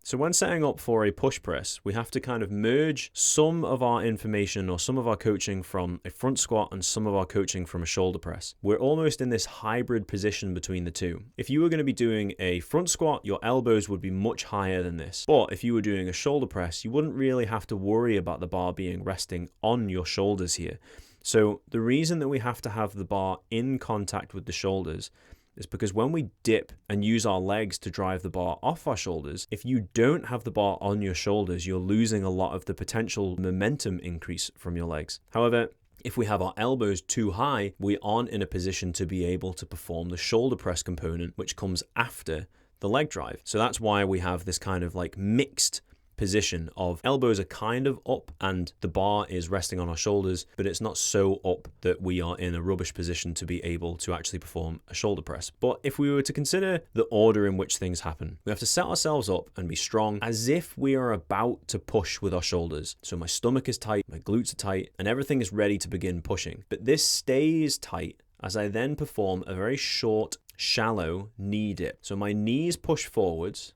So when setting up for a push press, we have to kind of merge some of our information or some of our coaching from a front squat and some of our coaching from a shoulder press. We're almost in this hybrid position between the two. If you were going to be doing a front squat, your elbows would be much higher than this. But if you were doing a shoulder press, you wouldn't really have to worry about the bar being resting on your shoulders here. So the reason that we have to have the bar in contact with the shoulders is because when we dip and use our legs to drive the bar off our shoulders, if you don't have the bar on your shoulders, you're losing a lot of the potential momentum increase from your legs. However, if we have our elbows too high, we aren't in a position to be able to perform the shoulder press component, which comes after the leg drive. So that's why we have this kind of like mixed position of elbows are kind of up and the bar is resting on our shoulders, but it's not so up that we are in a rubbish position to be able to actually perform a shoulder press. But if we were to consider the order in which things happen, we have to set ourselves up and be strong as if we are about to push with our shoulders. So my stomach is tight, my glutes are tight, and everything is ready to begin pushing. But this stays tight as I then perform a very short, shallow knee dip. So my knees push forwards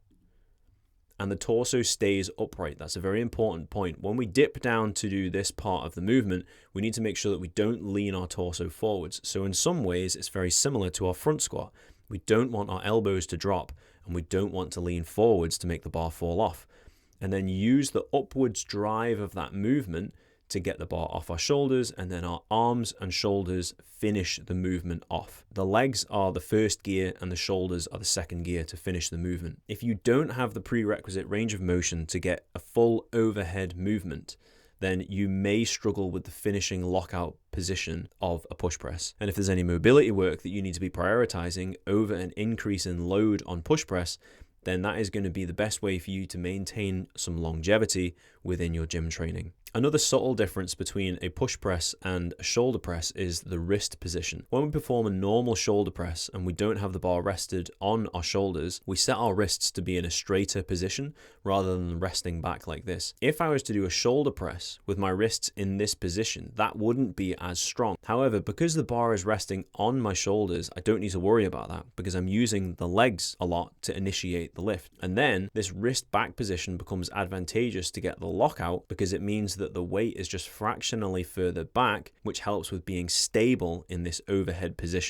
and the torso stays upright. That's a very important point. When we dip down to do this part of the movement, we need to make sure that we don't lean our torso forwards. So in some ways, it's very similar to our front squat. We don't want our elbows to drop and we don't want to lean forwards to make the bar fall off. And then use the upwards drive of that movement to get the bar off our shoulders, and then our arms and shoulders finish the movement off. The legs are the first gear and the shoulders are the second gear to finish the movement. If you don't have the prerequisite range of motion to get a full overhead movement, then you may struggle with the finishing lockout position of a push press. And if there's any mobility work that you need to be prioritizing over an increase in load on push press, then that is going to be the best way for you to maintain some longevity within your gym training. Another subtle difference between a push press and a shoulder press is the wrist position. When we perform a normal shoulder press and we don't have the bar rested on our shoulders, we set our wrists to be in a straighter position rather than resting back like this. If I was to do a shoulder press with my wrists in this position, that wouldn't be as strong. However, because the bar is resting on my shoulders, I don't need to worry about that because I'm using the legs a lot to initiate the lift. And then this wrist back position becomes advantageous to get the lockout because it means that the weight is just fractionally further back, which helps with being stable in this overhead position.